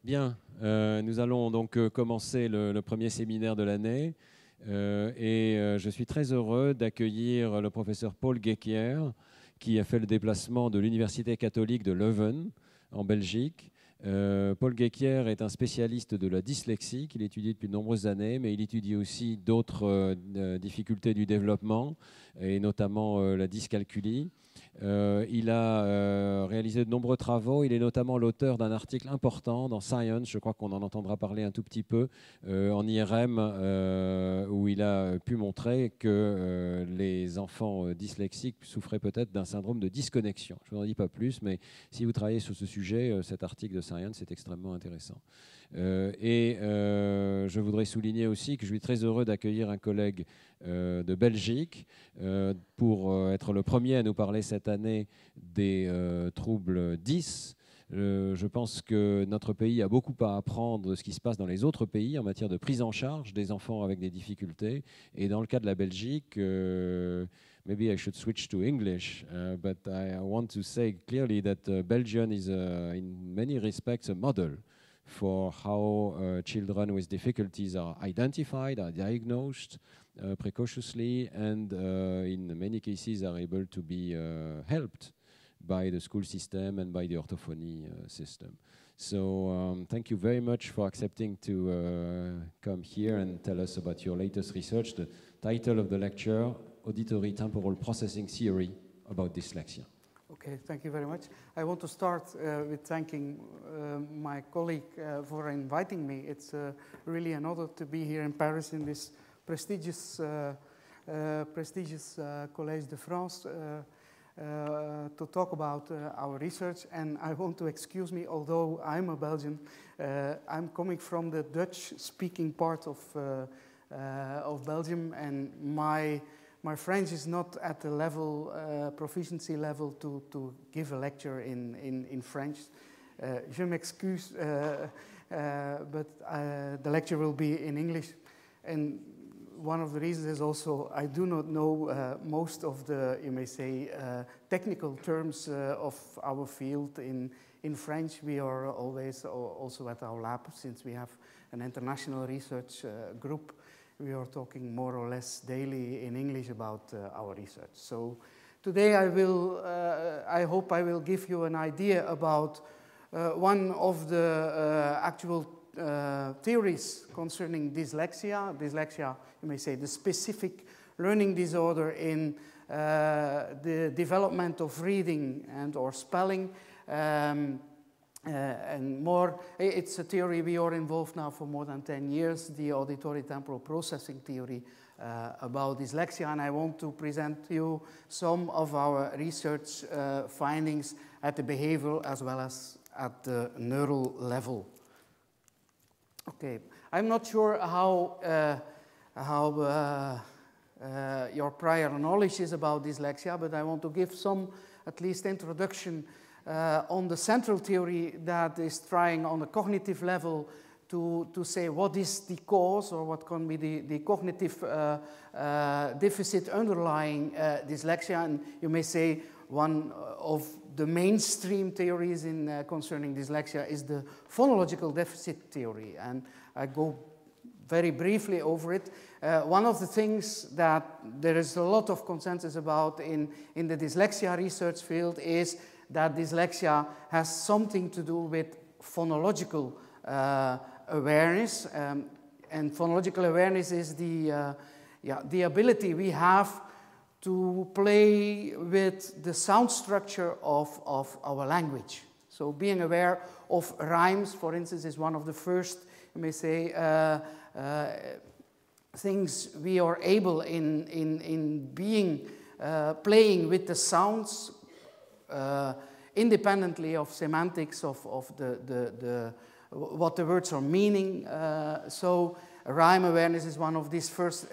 Bien, nous allons donc commencer le premier séminaire de l'année je suis très heureux d'accueillir le professeur Paul Ghesquière qui a fait le déplacement de l'Université catholique de Leuven en Belgique. Paul Ghesquière est un spécialiste de la dyslexie qu'il étudie depuis de nombreuses années, mais il étudie aussi d'autres difficultés du développement et notamment la dyscalculie. Il a réalisé de nombreux travaux. Il est notamment l'auteur d'un article important dans Science, je crois qu'on en entendra parler un tout petit peu, en IRM, où il a pu montrer que les enfants dyslexiques souffraient peut-être d'un syndrome de disconnexion. Je ne vous en dis pas plus, mais si vous travaillez sur ce sujet, cet article de Science est extrêmement intéressant. Je voudrais souligner aussi que je suis très heureux d'accueillir un collègue de Belgique pour être le premier à nous parler cette année des troubles 10. Je pense que notre pays a beaucoup à apprendre de ce qui se passe dans les autres pays en matière de prise en charge des enfants avec des difficultés. Et dans le cas de la Belgique, maybe I should switch to English, but I want to say clearly that Belgium is in many respects a model for how children with difficulties are identified, are diagnosed precociously, and in many cases are able to be helped by the school system and by the orthophony system. So thank you very much for accepting to come here and tell us about your latest research. The title of the lecture, Auditory Temporal Processing Theory about Dyslexia. Okay, thank you very much. I want to start with thanking my colleague for inviting me. It's really an honor to be here in Paris in this prestigious Collège de France to talk about our research. And I want to excuse me, although I'm a Belgian, I'm coming from the Dutch-speaking part of Belgium, and my French is not at the level, proficiency level to give a lecture in French. Je m'excuse, but the lecture will be in English. And one of the reasons is also I do not know most of the, you may say, technical terms of our field in French. We are always also at our lab, since we have an international research group. We are talking more or less daily in English about our research. So today I hope I will give you an idea about one of the actual theories concerning dyslexia. Dyslexia, you may say, the specific learning disorder in the development of reading and or spelling. And more, it's a theory we are involved now for more than 10 years, the Auditory Temporal Processing Theory about dyslexia, and I want to present to you some of our research findings at the behavioral as well as at the neural level. Okay, I'm not sure how your prior knowledge is about dyslexia, but I want to give some, at least, introduction on the central theory that is trying on a cognitive level to say what is the cause or what can be the cognitive deficit underlying dyslexia. And you may say one of the mainstream theories in concerning dyslexia is the phonological deficit theory. And I go very briefly over it. One of the things that there is a lot of consensus about in the dyslexia research field is that dyslexia has something to do with phonological awareness. And phonological awareness is the ability we have to play with the sound structure of our language. So being aware of rhymes, for instance, is one of the first, you may say, things we are able in being playing with the sounds independently of semantics of what the words are meaning. So rhyme awareness is one of these first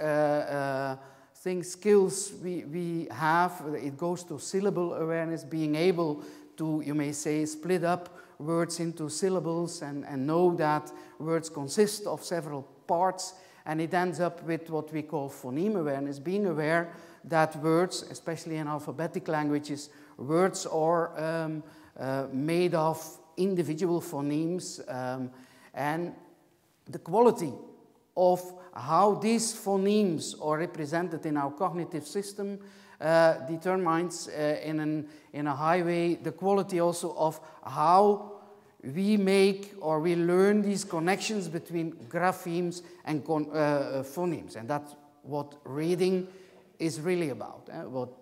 skills we have. It goes to syllable awareness, being able to, you may say, split up words into syllables and know that words consist of several parts. And it ends up with what we call phoneme awareness, being aware that words, especially in alphabetic languages, words are made of individual phonemes, and the quality of how these phonemes are represented in our cognitive system determines in a high way the quality also of how we make or we learn these connections between graphemes and phonemes. And that's what reading is really about.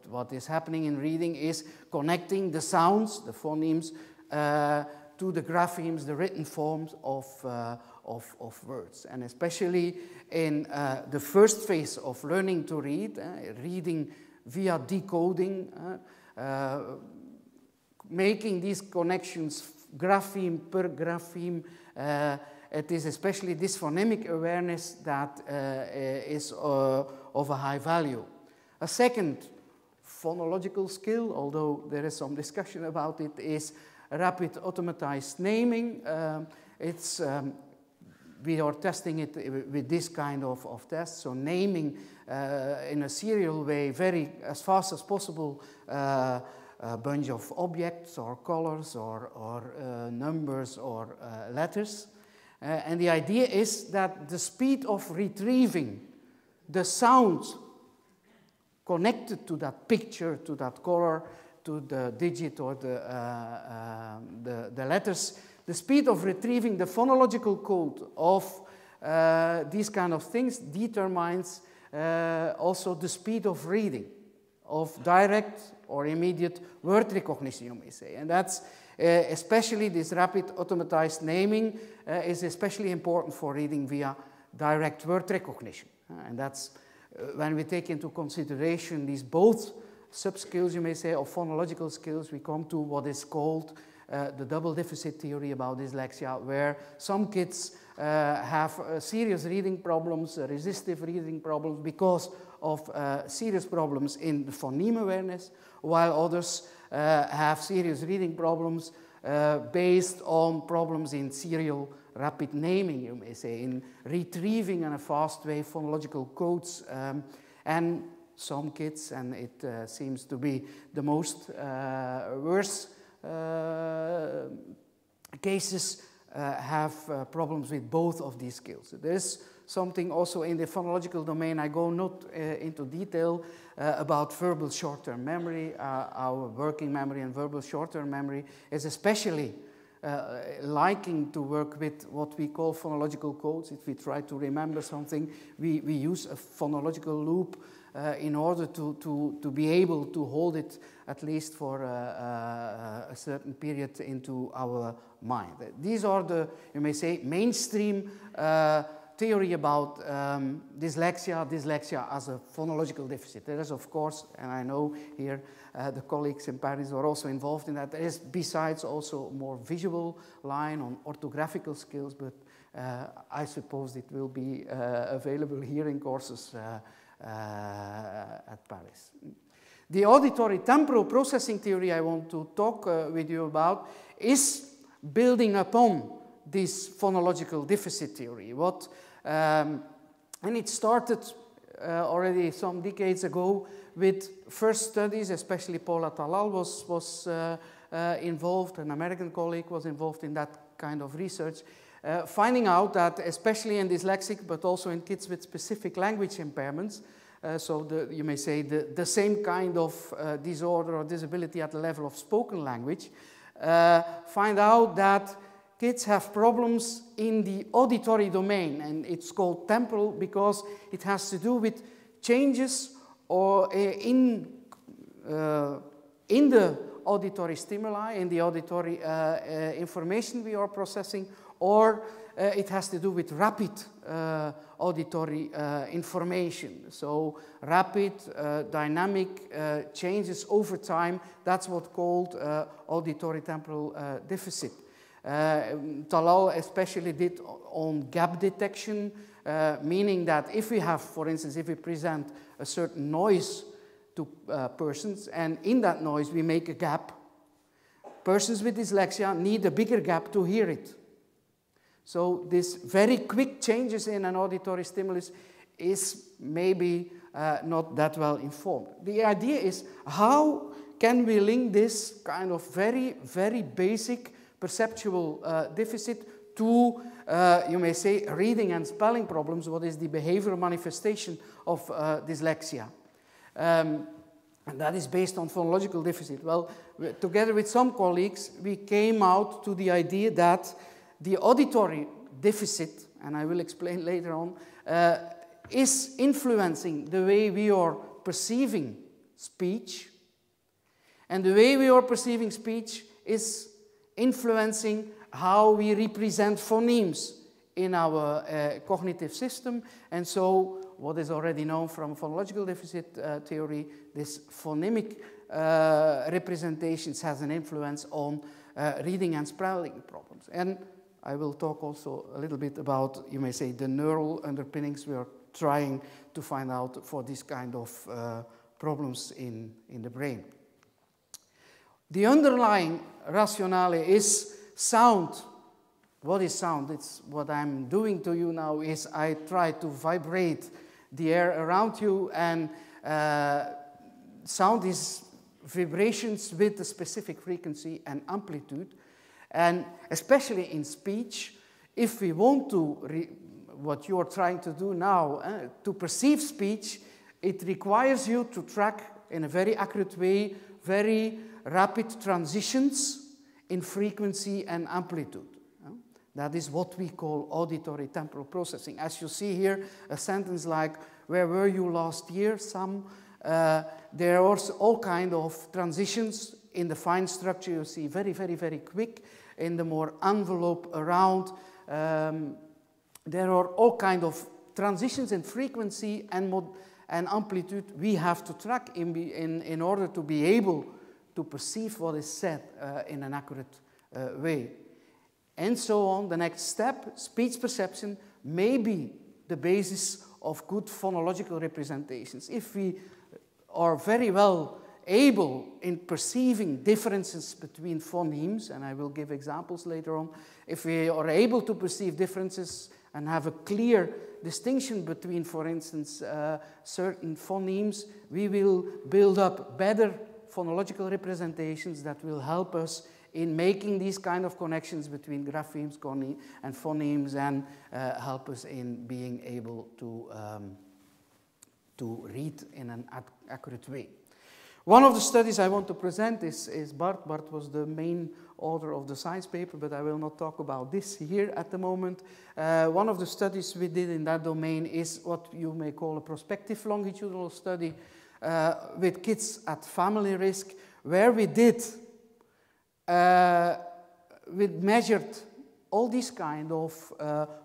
What is happening in reading is connecting the sounds, the phonemes, to the graphemes, the written forms of words. And especially in the first phase of learning to read, reading via decoding, making these connections grapheme per grapheme, it is especially this phonemic awareness that is of a high value. A second phonological skill, although there is some discussion about it, is rapid automatized naming. We are testing it with this kind of tests, so naming in a serial way, as fast as possible, a bunch of objects or colors or numbers or letters. And the idea is that the speed of retrieving the sound connected to that picture, to that color, to the digit or the letters, the speed of retrieving the phonological code of these kind of things determines also the speed of reading, of direct or immediate word recognition, you may say. And that's especially this rapid automatized naming is especially important for reading via direct word recognition. And that's when we take into consideration these both sub-skills, you may say, of phonological skills, we come to what is called the double deficit theory about dyslexia, where some kids have serious reading problems, resistive reading problems because of serious problems in the phoneme awareness, while others have serious reading problems based on problems in serial rapid naming, you may say, in retrieving in a fast way phonological codes. And some kids, and it seems to be the most worse cases, have problems with both of these skills. There is something also in the phonological domain, I go not into detail, about verbal short-term memory. Our working memory and verbal short-term memory is especially liking to work with what we call phonological codes. If we try to remember something, we use a phonological loop in order to be able to hold it at least for a certain period into our mind. These are the, you may say, mainstream theory about dyslexia as a phonological deficit. There is, of course, and I know here the colleagues in Paris are also involved in that. There is, besides, also a more visual line on orthographical skills, but I suppose it will be available here in courses at Paris. The auditory temporal processing theory I want to talk with you about is building upon this phonological deficit theory. And it started already some decades ago with first studies, especially Paula Talal was involved, an American colleague was involved in that kind of research, finding out that especially in dyslexic, but also in kids with specific language impairments, you may say the same kind of disorder or disability at the level of spoken language, find out that kids have problems in the auditory domain, and it's called temporal because it has to do with changes or in the auditory stimuli, in the auditory information we are processing, or it has to do with rapid auditory information. So rapid, dynamic changes over time, that's what's called auditory temporal deficit. Talal especially did on gap detection, meaning that if we have, for instance, if we present a certain noise to persons, and in that noise we make a gap, persons with dyslexia need a bigger gap to hear it. So this very quick changes in an auditory stimulus is maybe not that well informed. The idea is, how can we link this kind of very, very basic perceptual deficit to, you may say, reading and spelling problems, what is the behavioral manifestation of dyslexia. And that is based on phonological deficit. Well, together with some colleagues, we came out to the idea that the auditory deficit, and I will explain later on, is influencing the way we are perceiving speech. And the way we are perceiving speech is influencing how we represent phonemes in our cognitive system. And so, what is already known from phonological deficit theory, this phonemic representations has an influence on reading and spelling problems. And I will talk also a little bit about, you may say, the neural underpinnings we are trying to find out for this kind of problems in the brain. The underlying rationale is sound. What is sound? It's what I'm doing to you now is I try to vibrate the air around you, and sound is vibrations with a specific frequency and amplitude. And especially in speech, if we want to, what you are trying to do now, to perceive speech, it requires you to track in a very accurate way very rapid transitions in frequency and amplitude. That is what we call auditory temporal processing. As you see here, a sentence like, where were you last year? There are all kinds of transitions. In the fine structure, you see very, very, very quick. In the more envelope around, there are all kinds of transitions in frequency and amplitude we have to track in order to be able to perceive what is said in an accurate way. And so on, the next step, speech perception, may be the basis of good phonological representations. If we are very well able in perceiving differences between phonemes, and I will give examples later on, if we are able to perceive differences and have a clear distinction between, for instance, certain phonemes, we will build up better phonological representations that will help us in making these kind of connections between graphemes and phonemes, and help us in being able to read in an accurate way. One of the studies I want to present is Bart. Bart was the main author of the science paper, but I will not talk about this here at the moment. One of the studies we did in that domain is what you may call a prospective longitudinal study with kids at family risk, where we measured all these kind of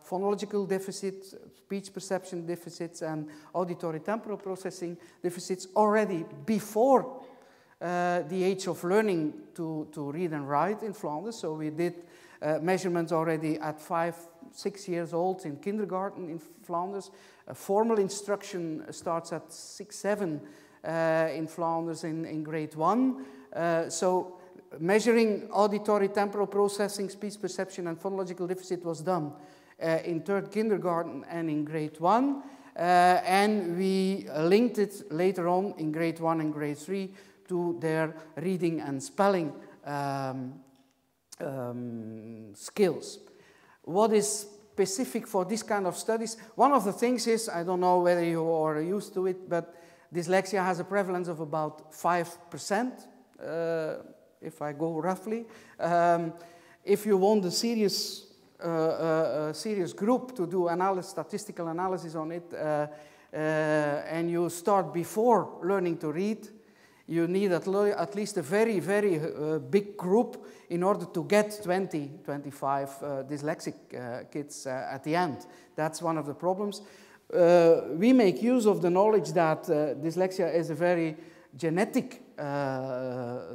phonological deficits, speech perception deficits, and auditory temporal processing deficits already before the age of learning to read and write in Flanders. So we did measurements already at 5, 6 years old in kindergarten in Flanders. Formal instruction starts at 6, 7 in Flanders in grade 1. So measuring auditory temporal processing, speech perception, and phonological deficit was done in 3rd kindergarten and in grade 1. And we linked it later on in grade 1 and grade 3 to their reading and spelling skills. What is specific for this kind of studies? One of the things is, I don't know whether you are used to it, but dyslexia has a prevalence of about 5%. If I go roughly. If you want a serious group to do statistical analysis on it, and you start before learning to read, you need at least a very, very big group in order to get 20, 25 dyslexic kids at the end. That's one of the problems. We make use of the knowledge that dyslexia is a very genetic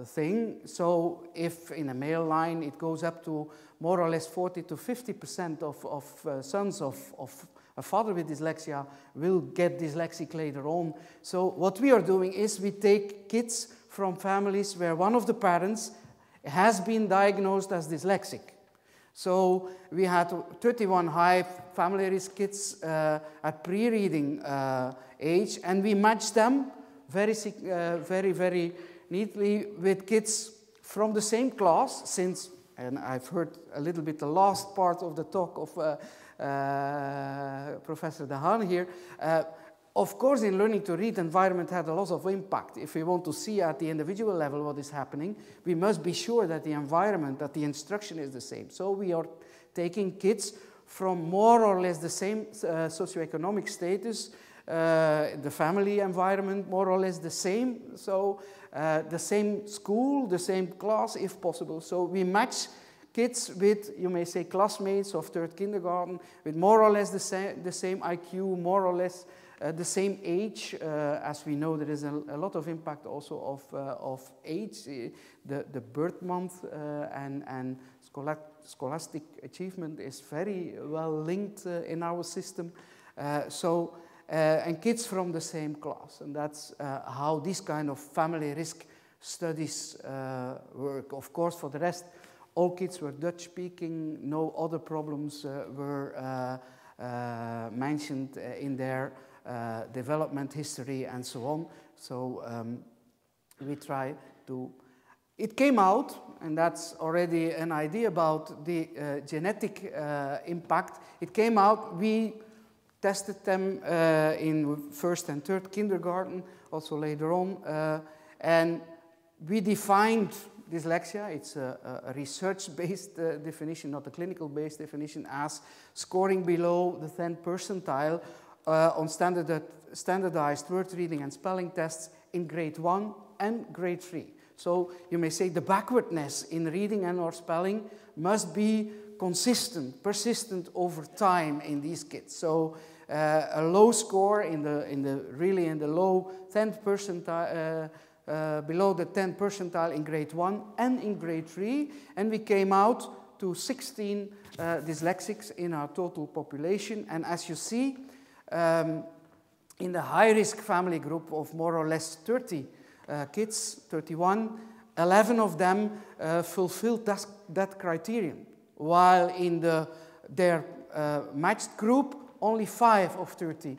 thing. So if in a male line it goes up to more or less 40 to 50% of sons of a father with dyslexia will get dyslexic later on. So what we are doing is we take kids from families where one of the parents has been diagnosed as dyslexic. So we had 31 high family risk kids at pre-reading age, and we matched them very, very neatly with kids from the same class, since and I've heard a little bit the last part of the talk of Professor Dehaene here. Of course, in learning to read, environment had a lot of impact. If we want to see at the individual level what is happening, we must be sure that the environment, that the instruction is the same. So we are taking kids from more or less the same socioeconomic status, the family environment more or less the same, so the same school, the same class if possible. So we match kids with, you may say, classmates of third kindergarten with more or less the same IQ, more or less the same age. As we know, there is a lot of impact also of age, the birth month and scholastic achievement is very well linked in our system. And kids from the same class, and that's how these kind of family risk studies work. Of course, for the rest, all kids were Dutch speaking, no other problems were mentioned in their development history and so on. So we try to... It came out, and that's already an idea about the genetic impact. It came out, we tested them in first and third kindergarten, also later on, and we defined dyslexia. It's a research-based definition, not a clinical-based definition, as scoring below the 10th percentile on standardized word reading and spelling tests in grade 1 and grade 3. So you may say the backwardness in reading and or spelling must be consistent, persistent over time in these kids. So a low score in the low 10th percentile, below the 10th percentile in grade 1 and in grade 3, and we came out to 16 dyslexics in our total population. And as you see, in the high-risk family group of more or less 30 kids, 31, 11 of them fulfilled that criterion, while in their matched group, only 5 of 30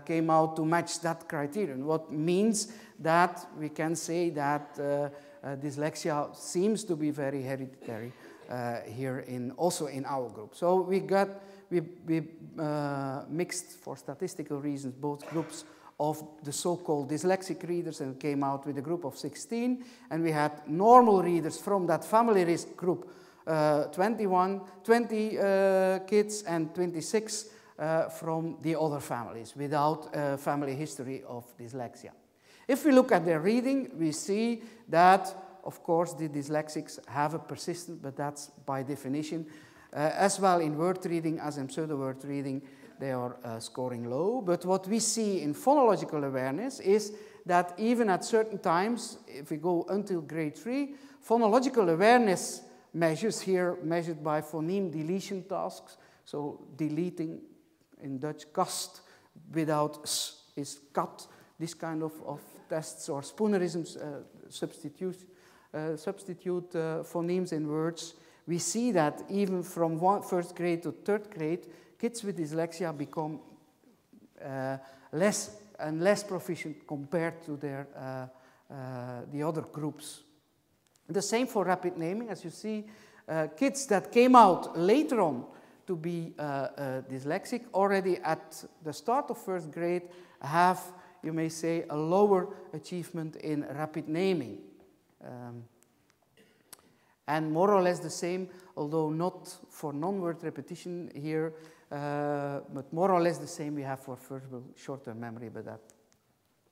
came out to match that criterion. What means that we can say that dyslexia seems to be very hereditary here also in our group. So we mixed, for statistical reasons, both groups of the so-called dyslexic readers, and came out with a group of 16, and we had normal readers from that family risk group, 20 kids and 26 from the other families without a family history of dyslexia. If we look at their reading, we see that, of course, the dyslexics have a persistent, but that's by definition, as well in word reading as in pseudo-word reading, they are scoring low. But what we see in phonological awareness is that even at certain times, if we go until grade 3, phonological awareness measures here measured by phoneme deletion tasks, so deleting in Dutch, kast without s is kat, this kind of tests, or spoonerisms, substitute phonemes in words. We see that even from first grade to third grade, kids with dyslexia become less and less proficient compared to the other groups. The same for rapid naming. As you see, kids that came out later on to be dyslexic already at the start of first grade have, you may say, a lower achievement in rapid naming. And more or less the same, although not for non-word repetition here, but more or less the same we have for verbal short-term memory, but that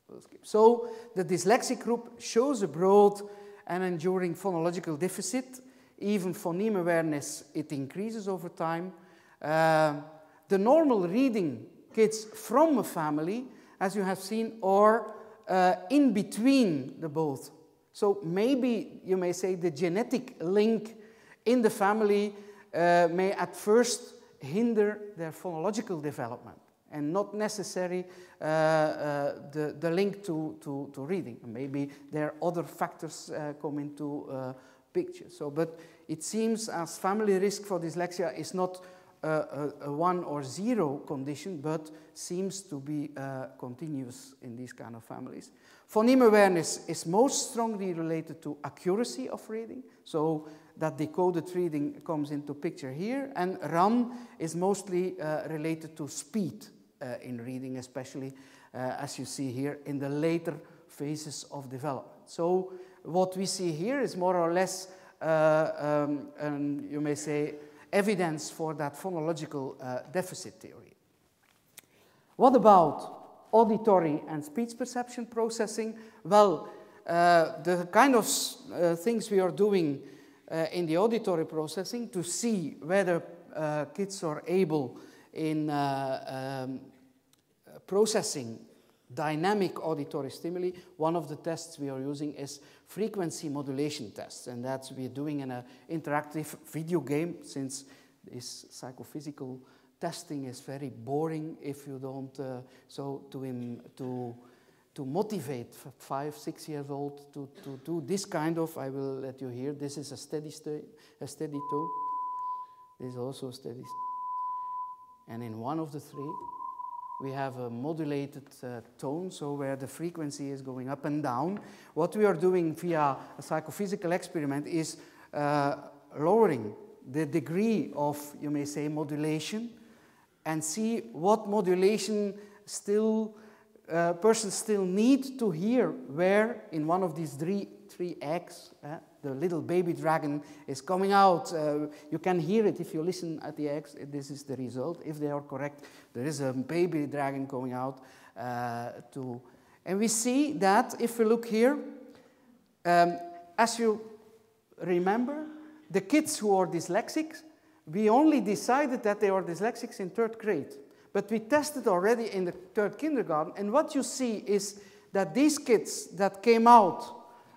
we'll skip. So the dyslexic group shows a broad and enduring phonological deficit. Even phoneme awareness, it increases over time. The normal reading kids from a family, as you have seen, are in between the both. So maybe you may say the genetic link in the family may at first hinder their phonological development and not necessarily the link to reading. Maybe there are other factors come into picture. So, but it seems as family risk for dyslexia is not a 1 or 0 condition, but seems to be continuous in these kind of families. Phoneme awareness is most strongly related to accuracy of reading, so that decoded reading comes into picture here, and RAN is mostly related to speed in reading, especially as you see here in the later phases of development. So what we see here is more or less, you may say, evidence for that phonological deficit theory. What about auditory and speech perception processing? Well, the kind of things we are doing in the auditory processing to see whether kids are able in processing dynamic auditory stimuli. One of the tests we are using is frequency modulation tests, and that's we're doing in an interactive video game, since this psychophysical testing is very boring if you don't. So to motivate 5, 6 years old to do this kind of, I will let you hear. This is a steady tone. This is also a steady. And in one of the three, we have a modulated tone, so where the frequency is going up and down. What we are doing via a psychophysical experiment is lowering the degree of, you may say, modulation, and see what modulation still persons still need to hear, where in one of these three eggs, the little baby dragon is coming out. You can hear it if you listen at the eggs. This is the result. If they are correct, there is a baby dragon coming out. And we see that if we look here, as you remember, the kids who are dyslexic, we only decided that they are dyslexics in 3rd grade. But we tested already in the 3rd kindergarten. And what you see is that these kids that came out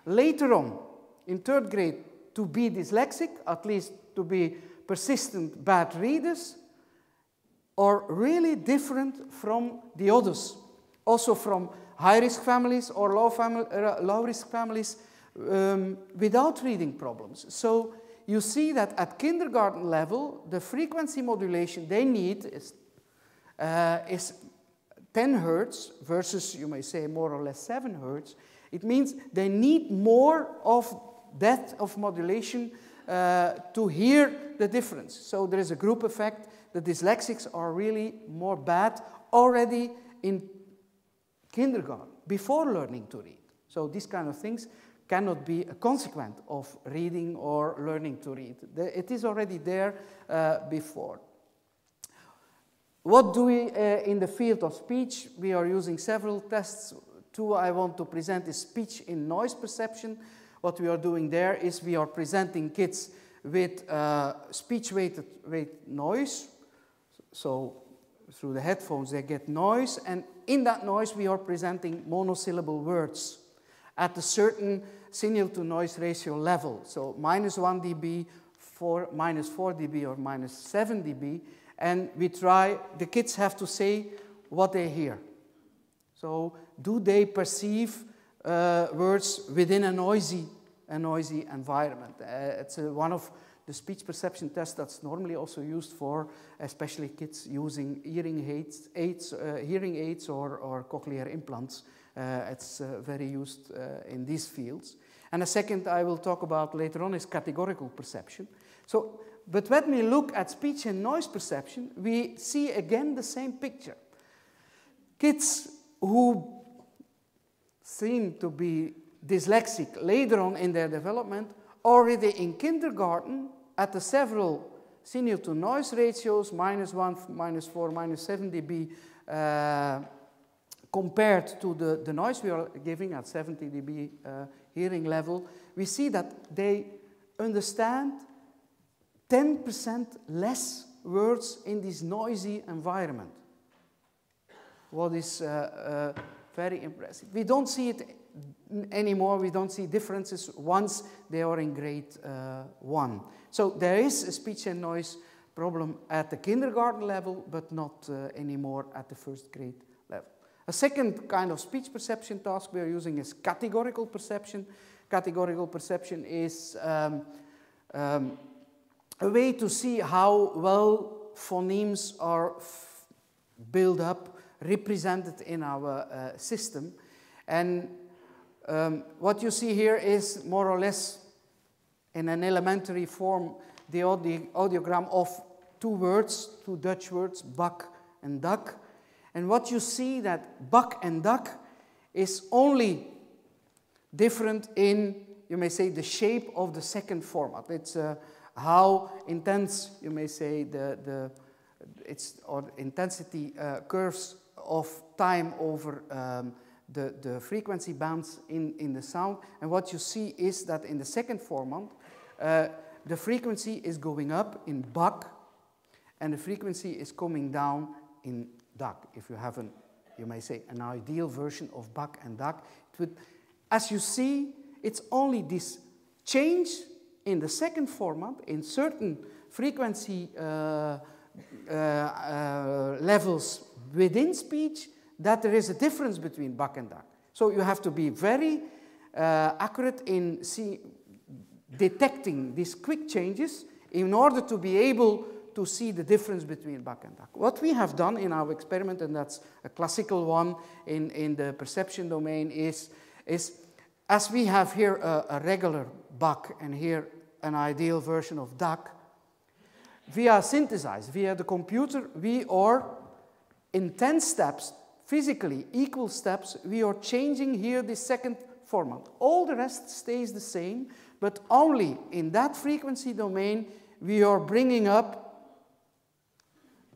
later on in 3rd grade to be dyslexic, at least to be persistent bad readers, are really different from the others. Also from high-risk families or low-risk families without reading problems. So you see that at kindergarten level, the frequency modulation they need is 10 hertz versus, you may say, more or less 7 hertz. It means they need more of depth of modulation to hear the difference. So there is a group effect. The dyslexics are really more bad already in kindergarten, before learning to read. So these kind of things cannot be a consequence of reading or learning to read. It is already there before. What do we, in the field of speech, we are using several tests. Two I want to present is speech in noise perception. What we are doing there is we are presenting kids with speech-weighted noise. So through the headphones they get noise, and in that noise we are presenting monosyllable words at a certain signal-to-noise ratio level. So -1 dB, -4 dB, or -7 dB. And we try, the kids have to say what they hear. So do they perceive words within a noisy environment? It's one of the speech perception tests that's normally also used for especially kids using hearing aids or cochlear implants. It's very used in these fields. And a second I will talk about later on is categorical perception. So, but when we look at speech and noise perception, we see again the same picture. Kids who seem to be dyslexic later on in their development, already in kindergarten, at the several signal-to-noise ratios, -1, -4, -7 dB, compared to the noise we are giving at 70 dB hearing level, we see that they understand 10% less words in this noisy environment. What is very impressive. We don't see it anymore. We don't see differences once they are in grade 1. So there is a speech and noise problem at the kindergarten level, but not anymore at the 1st grade level. A second kind of speech perception task we are using is categorical perception. Categorical perception is a way to see how well phonemes are built up, represented in our system. And what you see here is more or less in an elementary form the audiogram of two words, two Dutch words, bak and dak. And what you see that bak and dak is only different in, you may say, the shape of the second format. It's how intense, you may say, or intensity curves of time over the frequency bands in the sound. And what you see is that in the second format, the frequency is going up in bak, and the frequency is coming down in dak. If you have you may say, an ideal version of bak and dak, it would, as you see, it's only this change in the second format in certain frequency levels within speech that there is a difference between bak and dak. So you have to be very accurate in detecting these quick changes in order to be able to see the difference between bak and dak. What we have done in our experiment, and that's a classical one in the perception domain, is as we have here a regular bak and here an ideal version of dak, via synthesize, via the computer, we are in 10 steps, physically equal steps, we are changing here the second format. All the rest stays the same, but only in that frequency domain we are bringing up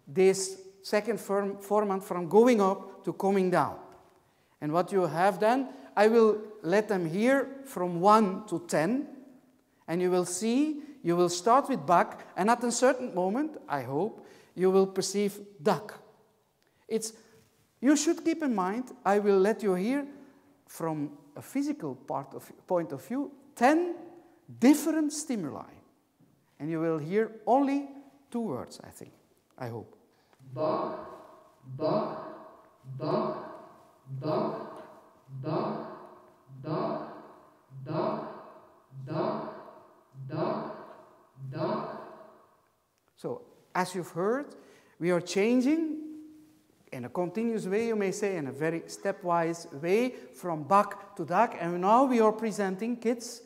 this second format from going up to coming down. And what you have then, I will let them here from 1 to 10, and you will see, you will start with bak, and at a certain moment, I hope, you will perceive dak. You should keep in mind, I will let you hear from a physical point of view, 10 different stimuli. And you will hear only 2 words, I think, I hope. Bak, bak, bak, bak, bak, bak, bak, bak, bak, bak. So, as you've heard, we are changing in a continuous way, you may say, in a very stepwise way, from bak to dak. And now we are presenting kids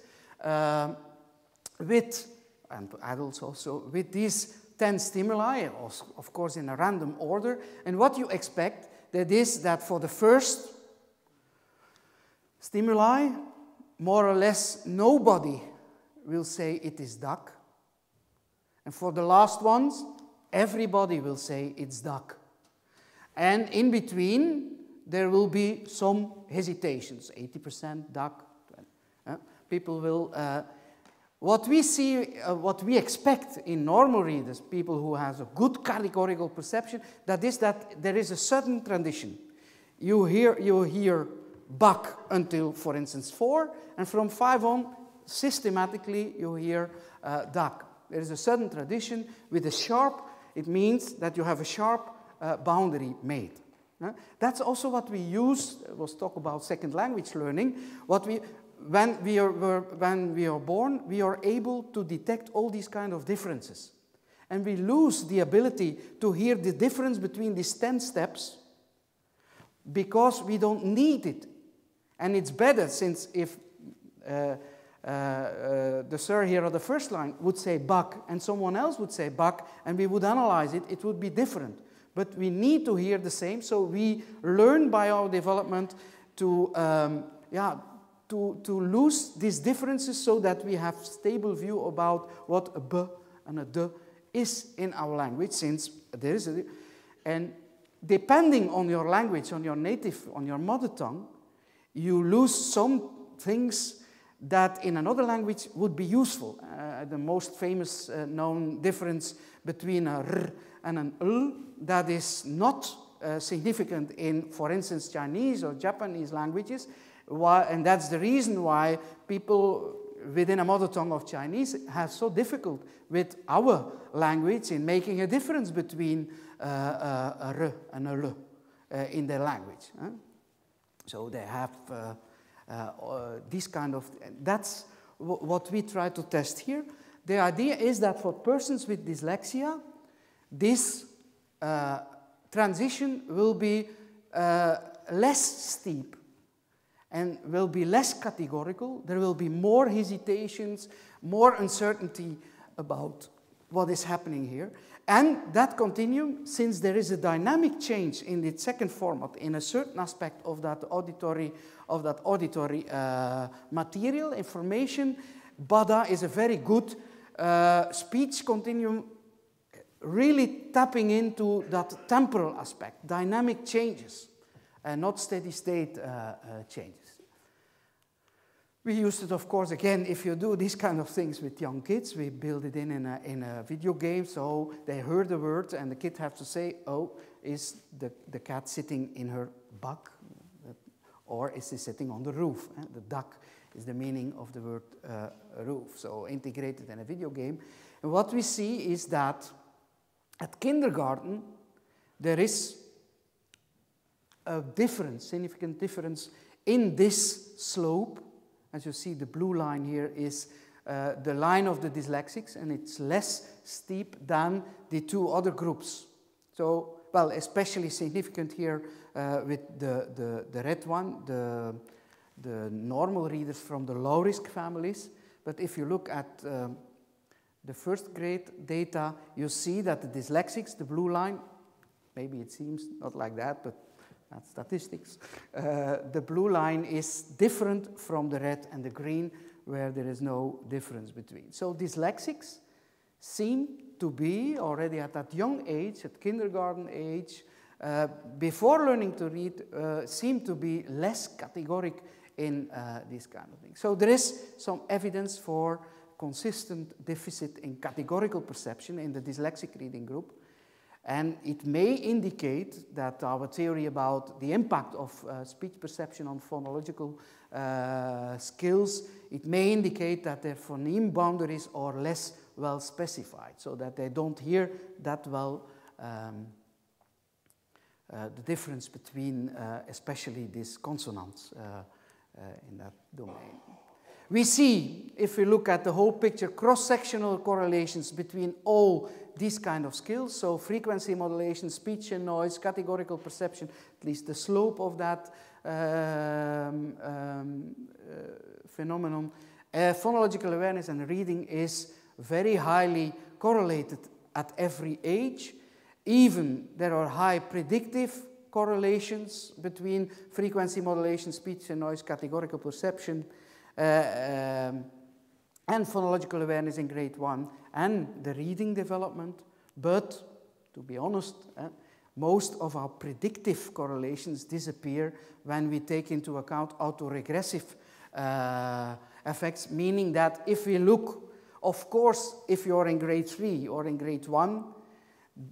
with, and adults also, with these 10 stimuli, of course in a random order. And what you expect, that is that for the first stimuli, more or less nobody will say it is dak. And for the last ones, everybody will say it's dak. And in between, there will be some hesitations, 80% dak. People will... what we see, what we expect in normal readers, people who have a good categorical perception, that is that there is a sudden transition. You hear bak until, for instance, 4, and from 5 on, systematically, you hear dak. There is a sudden transition with a sharp, it means that you have a sharp boundary made. That's also what we use, we'll talk about second language learning, when we are born, we are able to detect all these kind of differences. And we lose the ability to hear the difference between these 10 steps because we don't need it. And it's better, since if the sir here on the first line would say bak and someone else would say bak and we would analyze it, it would be different. But we need to hear the same, so we learn by our development to lose these differences so that we have stable view about what a b and a d is in our language, since there is a... And depending on your language, on your native, on your mother tongue, you lose some things that in another language would be useful. The most famous known difference between a r and an l, that is not significant in, for instance, Chinese or Japanese languages. And that's the reason why people within a mother tongue of Chinese have so difficult with our language in making a difference between a r and a l in their language. So they have this kind of... That's what we try to test here. The idea is that for persons with dyslexia, this transition will be less steep and will be less categorical. There will be more hesitations, more uncertainty about what is happening here. And that continuum, since there is a dynamic change in the second format in a certain aspect of that auditory material, information, BADA is a very good speech continuum, really tapping into that temporal aspect, dynamic changes, and not steady state changes. We used it, of course, again, if you do these kind of things with young kids, we build it in a video game, so they hear the word and the kid has to say, oh, is the cat sitting in her bug, or is she sitting on the roof? The duck is the meaning of the word roof, so integrated in a video game. And what we see is that at kindergarten, there is a difference, significant difference in this slope. As you see, the blue line here is the line of the dyslexics, and it's less steep than the two other groups. So, well, especially significant here with the red one, the normal readers from the low-risk families. But if you look at the first grade data, you see that the dyslexics, the blue line, maybe it seems not like that, but that's statistics. The blue line is different from the red and the green, where there is no difference between. So dyslexics seem to be, already at that young age, at kindergarten age, before learning to read, seem to be less categoric in these kind of things. So there is some evidence for consistent deficit in categorical perception in the dyslexic reading group. And it may indicate that our theory about the impact of speech perception on phonological skills, it may indicate that their phoneme boundaries are less well specified, so that they don't hear that well the difference between especially these consonants in that domain. We see, if we look at the whole picture, cross-sectional correlations between all these kind of skills, so frequency modulation, speech and noise, categorical perception, at least the slope of that phenomenon. Phonological awareness and reading is very highly correlated at every age. Even there are high predictive correlations between frequency modulation, speech and noise, categorical perception, and phonological awareness in grade 1 and the reading development. But to be honest, most of our predictive correlations disappear when we take into account autoregressive effects, meaning that if we look, of course, if you're in grade 3 or in grade 1,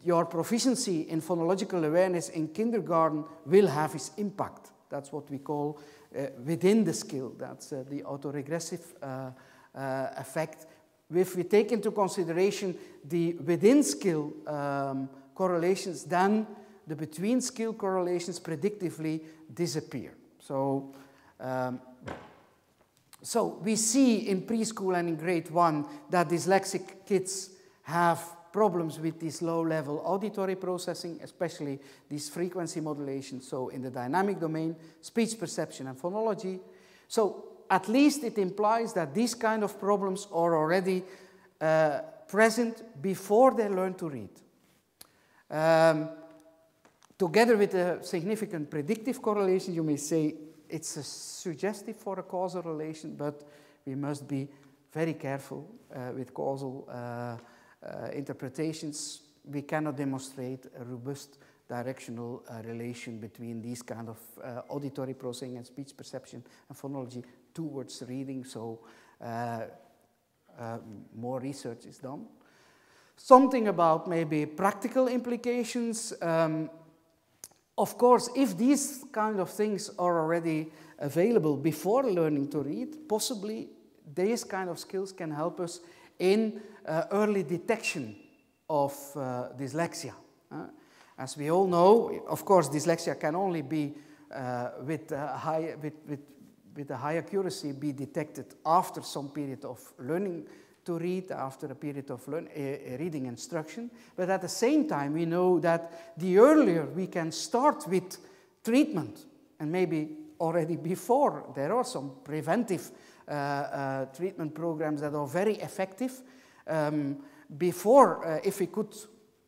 your proficiency in phonological awareness in kindergarten will have its impact. That's what we call within the skill. That's the autoregressive effect. If we take into consideration the within skill correlations, then the between skill correlations predictively disappear. So, so we see in preschool and in grade 1 that dyslexic kids have problems with this low-level auditory processing, especially this frequency modulation, so in the dynamic domain, speech perception and phonology. So at least it implies that these kind of problems are already present before they learn to read. Together with a significant predictive correlation, you may say it's suggestive for a causal relation, but we must be very careful with causal interpretations. We cannot demonstrate a robust directional relation between these kind of auditory processing and speech perception and phonology towards reading, so more research is done. Something about maybe practical implications. Of course, if these kind of things are already available before learning to read, possibly these kind of skills can help us in early detection of dyslexia. As we all know, of course, dyslexia can only be with a high accuracy be detected after some period of learning to read after a period of reading instruction. But at the same time, we know that the earlier we can start with treatment, and maybe already before, there are some preventive treatment programs that are very effective. Before, if we could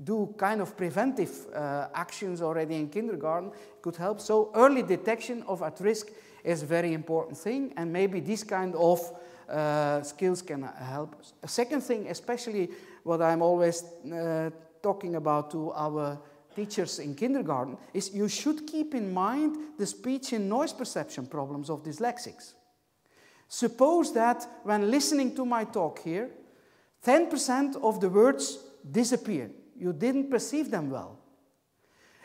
do kind of preventive actions already in kindergarten, could help. So early detection of at risk is a very important thing, and maybe this kind of skills can help us. A second thing, especially what I'm always talking about to our teachers in kindergarten, is you should keep in mind the speech and noise perception problems of dyslexics. Suppose that when listening to my talk here, 10% of the words disappear. You didn't perceive them well.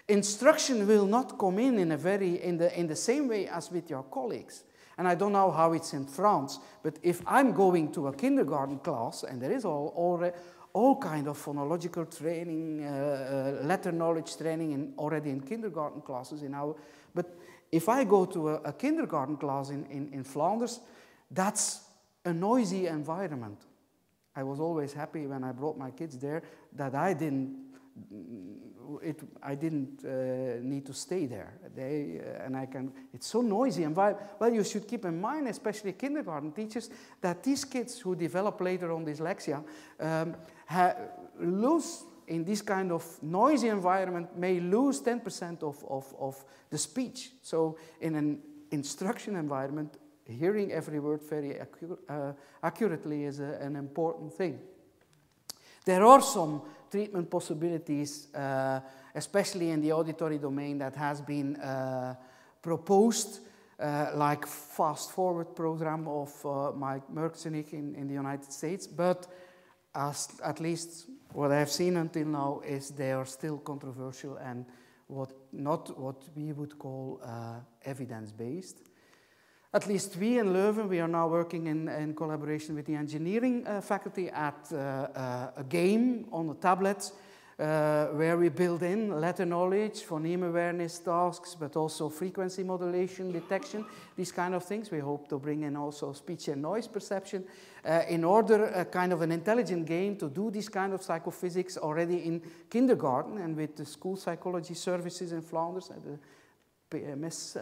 Instruction will not come in the same way as with your colleagues. And I don't know how it's in France, but if I'm going to a kindergarten class, and there is all kind of phonological training, letter knowledge training already in kindergarten classes but if I go to a kindergarten class in Flanders, that's a noisy environment. I was always happy when I brought my kids there that I didn't need to stay there. It's so noisy environment. Well, you should keep in mind, especially kindergarten teachers, that these kids who develop later on dyslexia lose in this kind of noisy environment, may lose 10% of the speech. So in an instruction environment, hearing every word very accurately is an important thing. There are some treatment possibilities, especially in the auditory domain, that has been proposed, like Fast Forward program of Mike Merzenich in the United States, but at least what I've seen until now is they are still controversial and not what we would call evidence-based. At least we in Leuven, we are now working in collaboration with the engineering faculty at a game on a tablet where we build in letter knowledge, phoneme awareness tasks, but also frequency modulation, detection, these kind of things. We hope to bring in also speech and noise perception in order a kind of an intelligent game to do this kind of psychophysics already in kindergarten, and with the school psychology services in Flanders at the PMS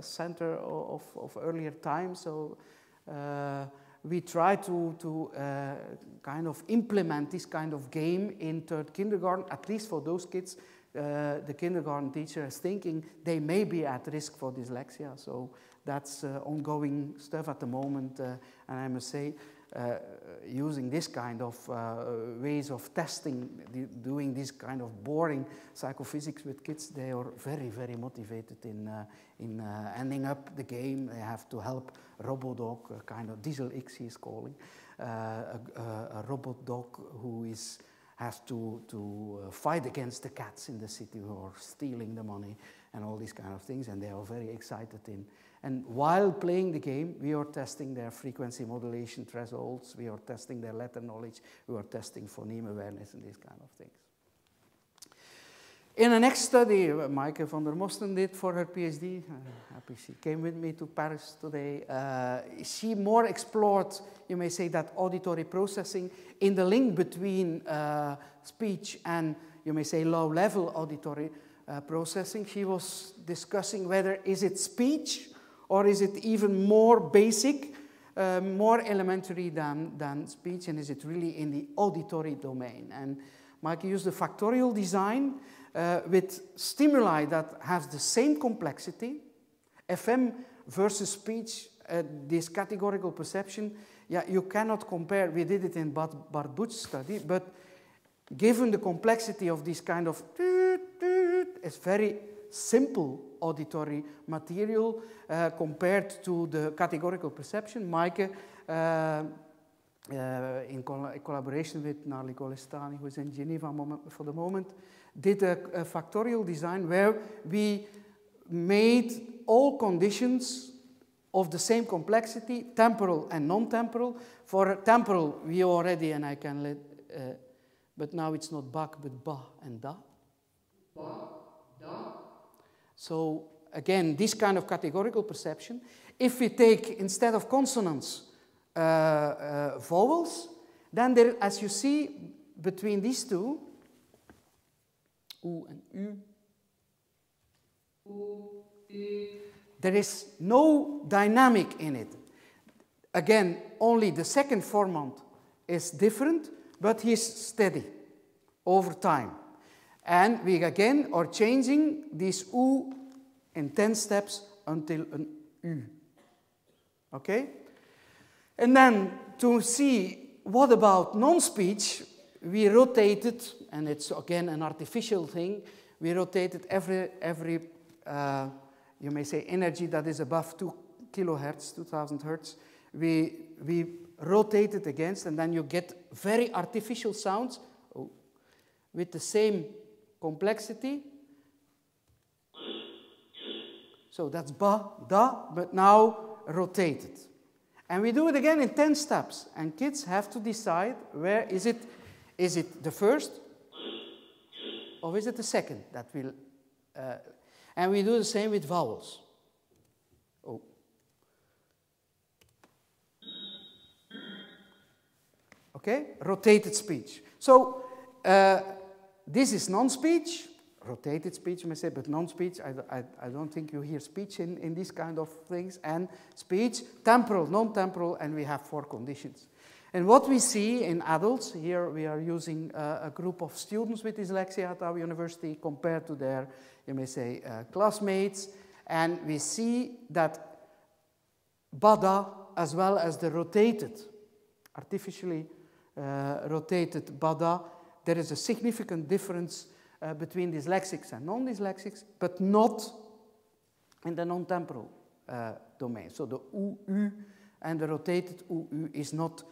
center of earlier time. So we try to kind of implement this kind of game in third kindergarten, at least for those kids. The kindergarten teacher is thinking they may be at risk for dyslexia. So that's ongoing stuff at the moment. And I must say, using this kind of ways of testing, doing this kind of boring psychophysics with kids, they are very, very motivated in ending up the game. They have to help Robodog, a kind of Dyslexia he is calling, a robot dog who has to fight against the cats in the city who are stealing the money and all these kind of things, and they are very excited in. And while playing the game, we are testing their frequency modulation thresholds, we are testing their letter knowledge, we are testing phoneme awareness and these kind of things. In the next study, Maaike van der Mosten did for her PhD, happy she came with me to Paris today, she more explored, you may say, that auditory processing in the link between speech and, you may say, low-level auditory processing. She was discussing whether is it speech or is it even more basic, more elementary than speech, and is it really in the auditory domain? And Maaike used a factorial design with stimuli that has the same complexity, FM versus speech, this categorical perception, yeah, you cannot compare. We did it in Bart Buch's study, but given the complexity of this kind of it's very simple auditory material compared to the categorical perception. Maaike, in collaboration with Narli Golestani, who is in Geneva for the moment, did a factorial design where we made all conditions of the same complexity, temporal and non-temporal. For temporal, we already, and I can let, but now it's not bak, but ba and da. Ba, da. So again, this kind of categorical perception. If we take, instead of consonants, vowels, then there, as you see, between these two, U and U, there is no dynamic in it. Again, only the second formant is different, but he's steady over time. And we again are changing this U in 10 steps until an U. Okay? And then to see what about non-speech, we rotated, and it's again an artificial thing, we rotated every you may say energy that is above 2 kilohertz, 2000 hertz, we rotate it against, and then you get very artificial sounds with the same complexity. So that's ba, da, but now rotated. And we do it again in 10 steps, and kids have to decide where is it the first or is it the second that will, and we do the same with vowels. Oh. Okay, rotated speech. So this is non-speech, rotated speech, you may say, but non-speech, I don't think you hear speech in these kind of things, and speech, temporal, non-temporal, and we have 4 conditions. And what we see in adults, here we are using a group of students with dyslexia at our university compared to their, you may say, classmates, and we see that BADA, as well as the rotated, artificially rotated BADA, there is a significant difference between dyslexics and non-dyslexics, but not in the non-temporal domain. So the UU and the rotated UU is not,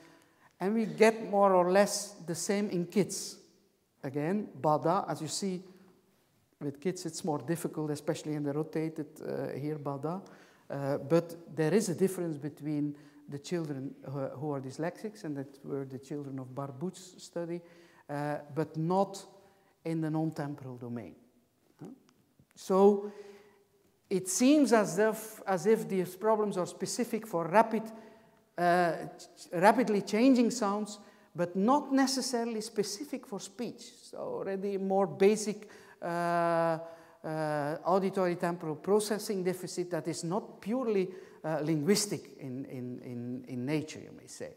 and we get more or less the same in kids. Again, BADA, as you see, with kids it's more difficult, especially in the rotated here, BADA, but there is a difference between the children who are dyslexics, and that were the children of Barbuch's study, but not in the non-temporal domain. So it seems as if these problems are specific for rapidly changing sounds, but not necessarily specific for speech. So already more basic auditory temporal processing deficit that is not purely linguistic in nature, you may say.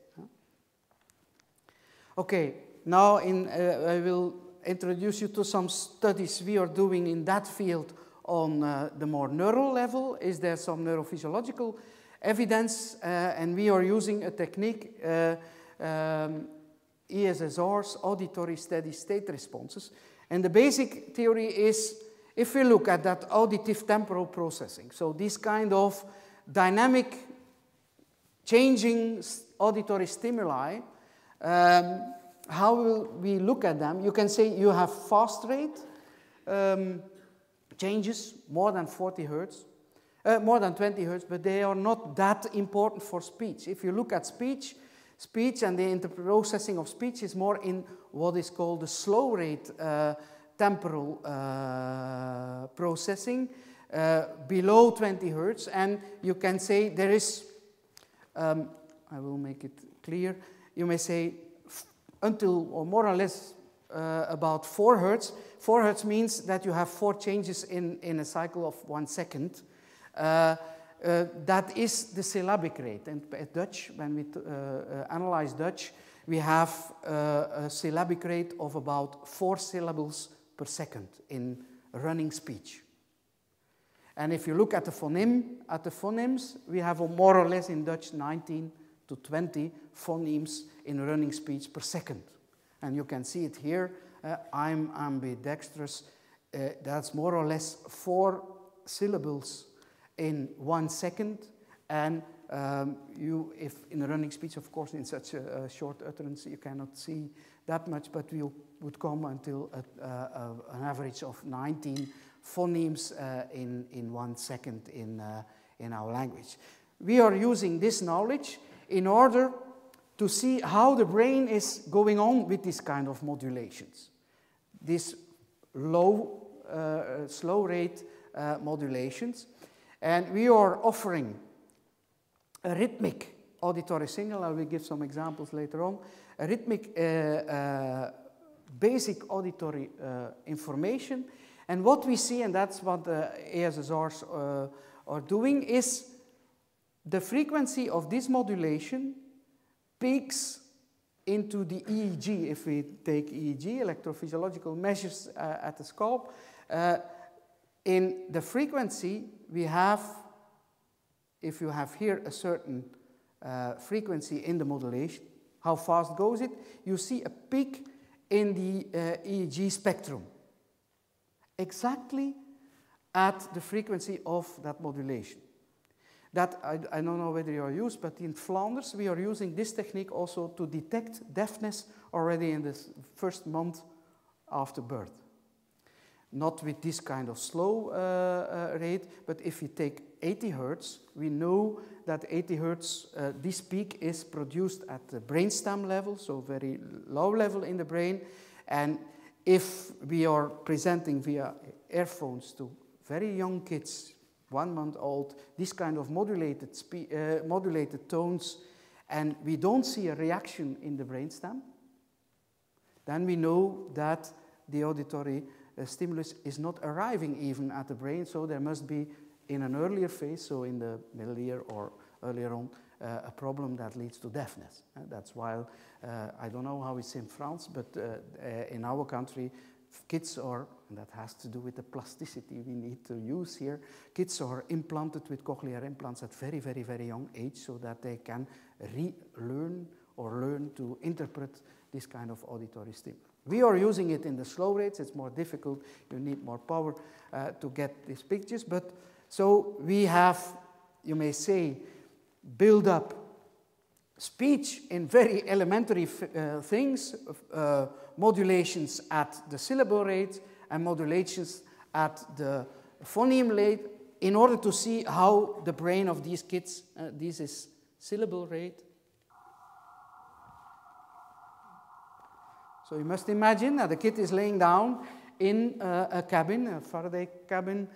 Okay, now I will introduce you to some studies we are doing in that field on the more neural level. Is there some neurophysiological evidence? And we are using a technique, ESSR's, auditory steady state responses. And the basic theory is, if we look at that auditive temporal processing, so this kind of dynamic changing auditory stimuli, how will we look at them? You can say you have fast rate changes, more than 40 hertz, more than 20 hertz, but they are not that important for speech. If you look at speech and the interprocessing of speech is more in what is called the slow rate temporal processing, below 20 hertz, and you can say there is, I will make it clear, you may say until or more or less about 4 hertz. 4 hertz means that you have 4 changes in a cycle of 1 second. That is the syllabic rate. And at Dutch, when we analyze Dutch, we have a syllabic rate of about 4 syllables per second in running speech. And if you look at the phonemes, we have more or less in Dutch 19 to 20 phonemes in running speech per second. And you can see it here, I'm ambidextrous, that's more or less 4 syllables in 1 second, and if in a running speech, of course, in such a short utterance, you cannot see that much, but we would come until an average of 19 phonemes in 1 second in our language. We are using this knowledge in order to see how the brain is going on with this kind of modulations. These low, slow rate modulations. And we are offering a rhythmic auditory signal. I will give some examples later on. A rhythmic, basic auditory information. And what we see, and that's what the ASSRs are doing, is the frequency of this modulation peaks into the EEG. If we take EEG, electrophysiological measures at the scalp, in the frequency we have, if you have here a certain frequency in the modulation, how fast goes it? You see a peak in the EEG spectrum, exactly at the frequency of that modulation. That I don't know whether you are used, but in Flanders we are using this technique also to detect deafness already in the first month after birth. Not with this kind of slow rate, but if you take 80 Hertz, we know that 80 Hertz, this peak is produced at the brainstem level, so very low level in the brain. And if we are presenting via earphones to very young kids, 1 month old, this kind of modulated tones, and we don't see a reaction in the brainstem, then we know that the auditory stimulus is not arriving even at the brain, so there must be in an earlier phase, so in the middle ear or earlier on, a problem that leads to deafness. That's why, I don't know how it's in France, but in our country, kids are, and that has to do with the plasticity we need to use here, kids are implanted with cochlear implants at very, very, very young age so that they can relearn or learn to interpret this kind of auditory stimulus. We are using it in the slow rates. It's more difficult. You need more power to get these pictures. But so we have, you may say, build up speech in very elementary things, modulations at the syllable rate and modulations at the phoneme rate in order to see how the brain of these kids, this is syllable rate. So you must imagine that the kid is laying down in a cabin, a Faraday cabin,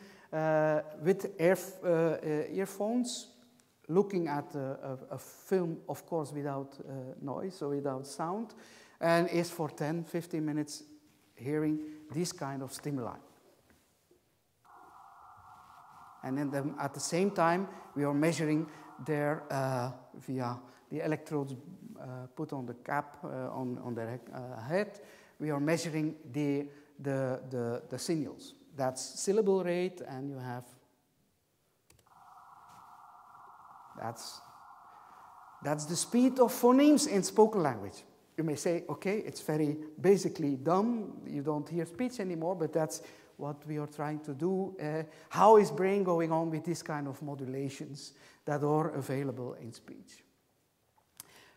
with earphones, looking at a film, of course, without noise, so without sound, and is for 10, 15 minutes hearing this kind of stimuli. And then at the same time, we are measuring their, via the electrodes put on the cap, on their head, we are measuring the signals. That's syllable rate, and you have, that's the speed of phonemes in spoken language. You may say, okay, it's very basically dumb, you don't hear speech anymore, but that's what we are trying to do. How is brain going on with this kind of modulations that are available in speech?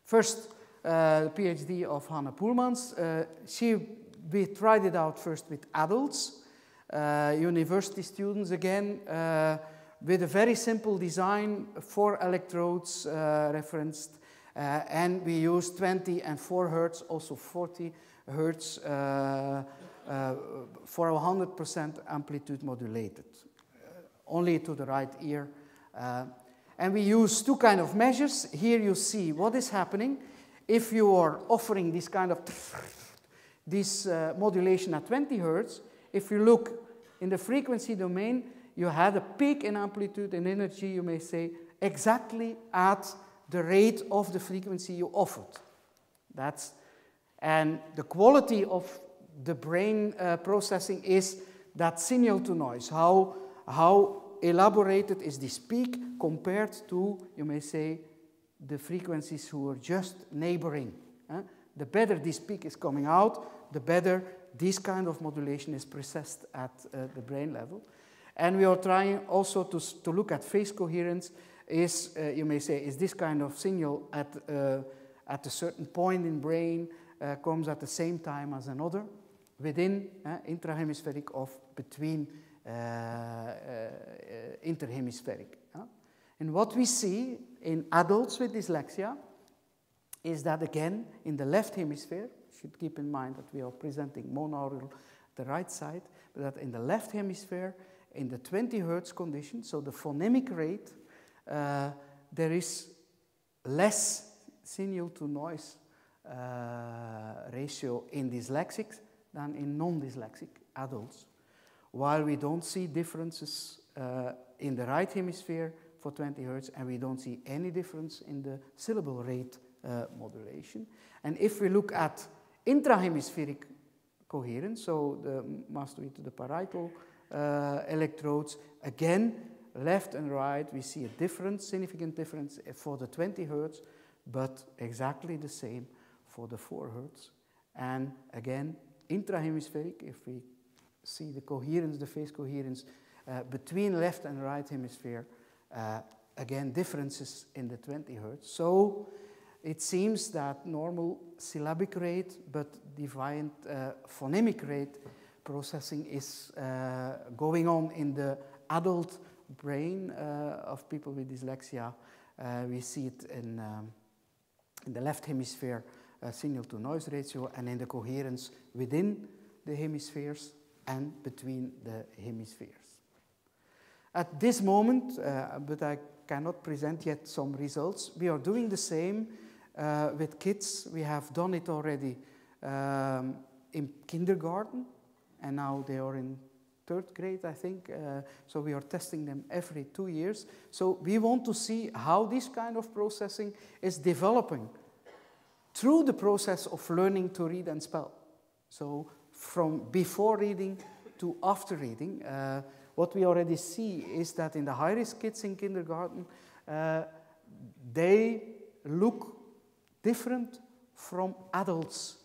First, the PhD of Hanne Poelmans. We tried it out first with adults, university students again, with a very simple design, 4 electrodes referenced, and we used 20 and 4 Hertz, also 40 Hertz for 100% amplitude modulated, only to the right ear. And we use 2 kind of measures. Here you see what is happening if you are offering this kind of this modulation at 20 Hertz. If you look in the frequency domain, you had a peak in amplitude and energy, you may say, exactly at the rate of the frequency you offered. And the quality of the brain processing is that signal to noise. How elaborated is this peak compared to, you may say, the frequencies who are just neighboring. The better this peak is coming out, the better this kind of modulation is processed at the brain level. And we are trying also to look at phase coherence. Is, you may say, is this kind of signal at a certain point in brain comes at the same time as another within intrahemispheric or between interhemispheric. And what we see in adults with dyslexia is that, again, in the left hemisphere, you should keep in mind that we are presenting monaural the right side, but that in the left hemisphere, in the 20 Hertz condition, so the phonemic rate, there is less signal to noise ratio in dyslexics than in non-dyslexic adults, while we don't see differences in the right hemisphere for 20 Hz, and we don't see any difference in the syllable rate modulation. And if we look at intrahemispheric coherence, so the mastoid to the parietal electrodes, again, left and right, we see a difference, significant difference for the 20 Hz, but exactly the same for the 4 Hz. And again, intrahemispheric, if we see the coherence, the phase coherence between left and right hemisphere, again, differences in the 20 Hz. So it seems that normal syllabic rate, but deviant phonemic rate processing is going on in the adult brain of people with dyslexia. We see it in the left hemisphere signal-to-noise ratio, and in the coherence within the hemispheres and between the hemispheres. At this moment, but I cannot present yet some results, we are doing the same with kids. We have done it already in kindergarten, and now they are in 3rd grade, I think. So we are testing them every 2 years. So we want to see how this kind of processing is developing through the process of learning to read and spell. So from before reading to after reading, what we already see is that in the high-risk kids in kindergarten, they look different from adults,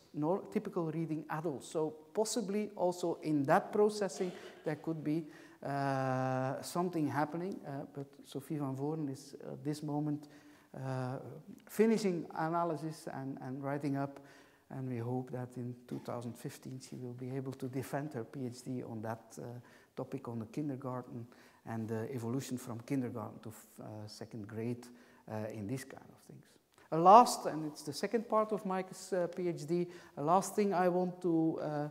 typical reading adults. So possibly also in that processing there could be something happening, but Sophie van Voren is at this moment finishing analysis and writing up, and we hope that in 2015 she will be able to defend her PhD on that topic on the kindergarten and the evolution from kindergarten to 2nd grade in this kind of things. A last, and it's the second part of Mike's PhD, a last thing I want to,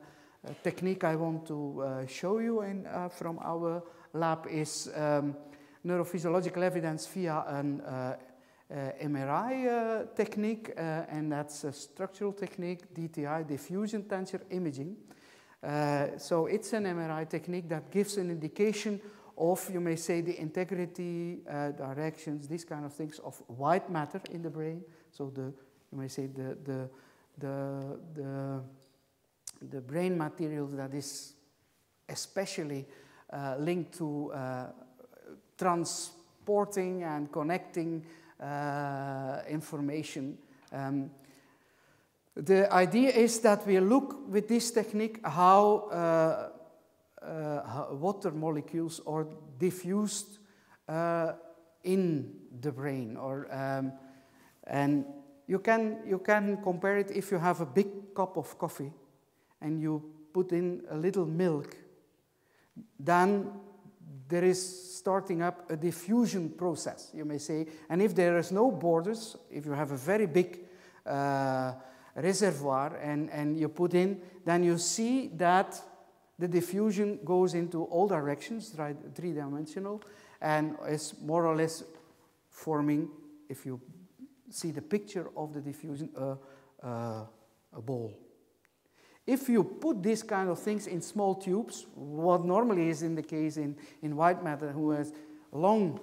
technique I want to show you from our lab is neurophysiological evidence via an MRI technique, and that's a structural technique, DTI, diffusion tensor imaging. So it's an MRI technique that gives an indication of, you may say, the integrity, directions, these kind of things of white matter in the brain. So you may say the brain material that is especially linked to transporting and connecting information. The idea is that we look with this technique how water molecules are diffused in the brain, and you can compare it if you have a big cup of coffee and you put in a little milk, then there is starting up a diffusion process, you may say. And if there is no borders, if you have a very big reservoir and you put in, then you see that the diffusion goes into all directions, three-dimensional, and is more or less forming, if you see the picture of the diffusion, a ball. If you put these kind of things in small tubes, what normally is in the case in white matter, who has long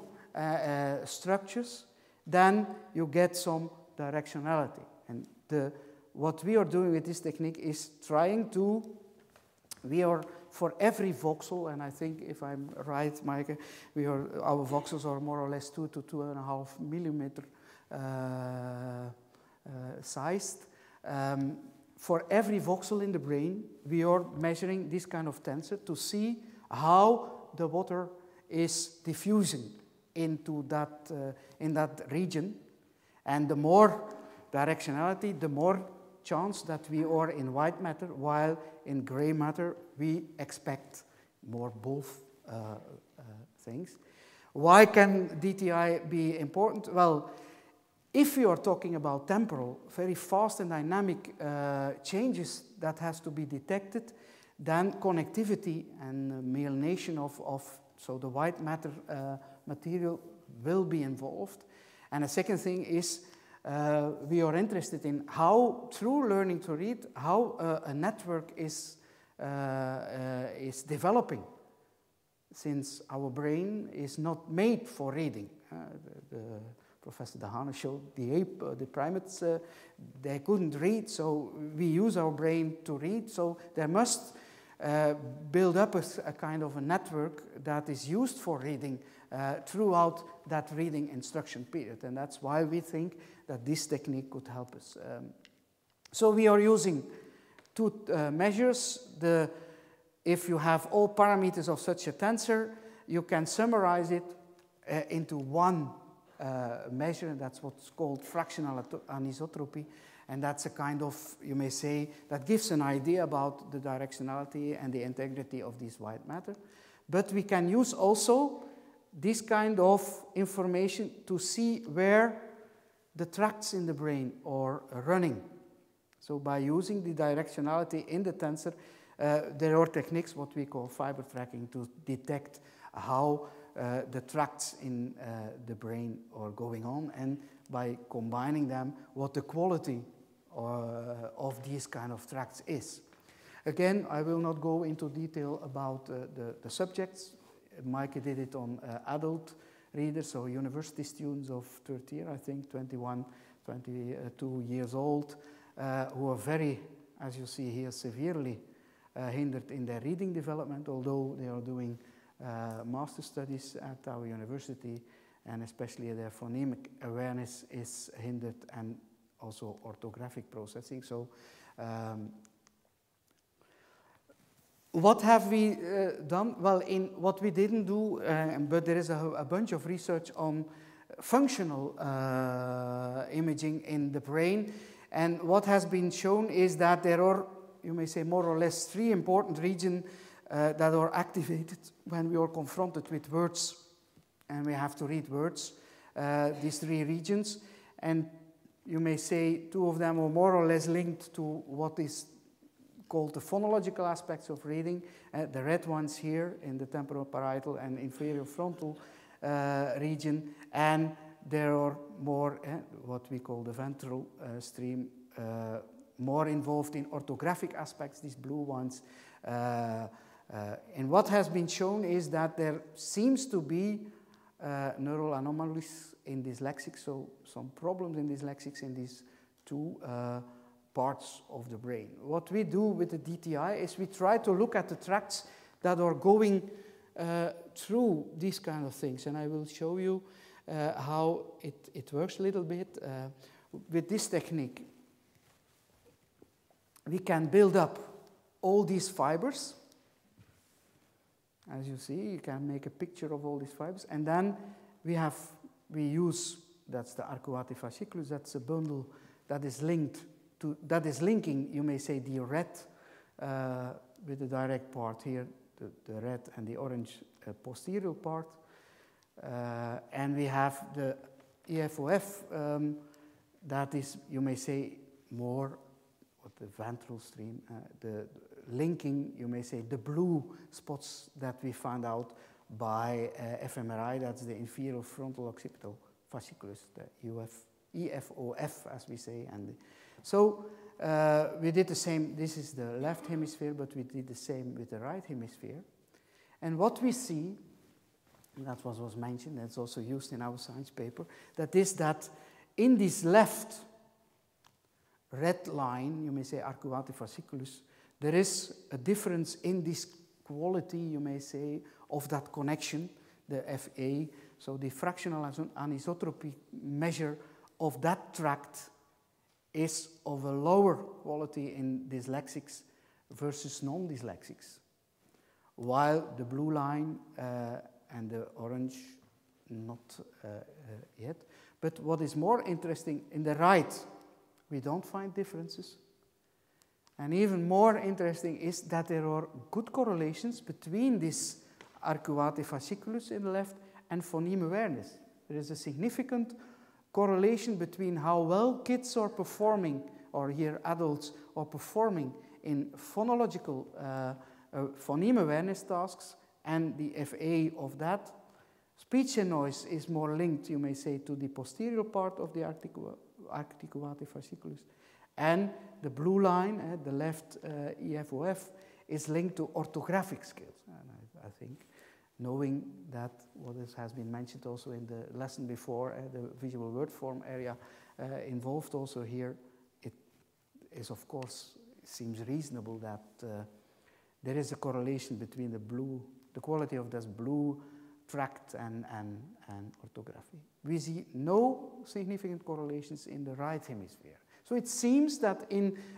structures, then you get some directionality. And what we are doing with this technique is trying to, for every voxel, and I think if I'm right, Mike, our voxels are more or less 2 to 2.5 millimeter sized. For every voxel in the brain, we are measuring this kind of tensor to see how the water is diffusing into that, in that region. And the more directionality, the more chance that we are in white matter, while in gray matter we expect more both things. Why can DTI be important? Well, if you are talking about temporal, very fast and dynamic changes that has to be detected, then connectivity and myelination so the white matter material will be involved. And the second thing is we are interested in how, through learning to read, how a network is developing, since our brain is not made for reading. Professor Dehaene showed the primates, they couldn't read, so we use our brain to read, so there must build up a kind of a network that is used for reading throughout that reading instruction period, and that's why we think that this technique could help us. So we are using two measures. If you have all parameters of such a tensor, you can summarize it into one measure, and that's what's called fractional anisotropy, and that's a kind of, you may say, that gives an idea about the directionality and the integrity of this white matter. But we can use also this kind of information to see where the tracts in the brain are running. So by using the directionality in the tensor, there are techniques, what we call fiber tracking, to detect how the tracts in the brain are going on, and by combining them, what the quality of these kind of tracts is. Again, I will not go into detail about the subjects. Mike did it on adult readers, so university students of third year, I think, 21, 22 years old, who are very, as you see here, severely hindered in their reading development, although they are doing master studies at our university, and especially their phonemic awareness is hindered, and also orthographic processing. So what have we done? Well, in what we didn't do, but there is a bunch of research on functional imaging in the brain, and what has been shown is that there are, you may say, more or less 3 important regions that are activated when we are confronted with words, and we have to read words, these 3 regions, and you may say 2 of them are more or less linked to what is called the phonological aspects of reading, the red ones here in the temporal parietal and inferior frontal region, and there are more, what we call the ventral stream, more involved in orthographic aspects, these blue ones. And what has been shown is that there seems to be neural anomalies in dyslexics, so some problems in dyslexics in these 2 parts of the brain. What we do with the DTI is we try to look at the tracts that are going through these kind of things, and I will show you how it works a little bit. With this technique, we can build up all these fibers. As you see, you can make a picture of all these fibers, and then we use, that's the arcuate fasciculus, that's a bundle that is linked to, that is linking, you may say, the red with the direct part here, the red and the orange posterior part, and we have the EFOF that is, you may say, more what the ventral stream, the linking, you may say, the blue spots that we found out by fMRI, that's the inferior frontal occipital fasciculus, the EFOF, as we say. And so we did the same. This is the left hemisphere, but we did the same with the right hemisphere. And what we see, and that was mentioned, that's also used in our science paper, that is that in this left red line, you may say arcuate fasciculus, there is a difference in this quality, you may say, of that connection, the FA. So the fractional anisotropy measure of that tract is of a lower quality in dyslexics versus non-dyslexics, while the blue line and the orange, not yet. But what is more interesting, in the right, we don't find differences. And even more interesting is that there are good correlations between this arcuate fasciculus in the left and phoneme awareness. There is a significant correlation between how well kids are performing, or here adults are performing in phonological phoneme awareness tasks, and the FA of that. Speech and noise is more linked, you may say, to the posterior part of the articulated fasciculus. And the blue line, the left EFOF, is linked to orthographic skills. And I think knowing that what has been mentioned also in the lesson before, the visual word form area involved also here, it is of course, seems reasonable that there is a correlation between the quality of this blue tract and orthography. We see no significant correlations in the right hemisphere. So it seems that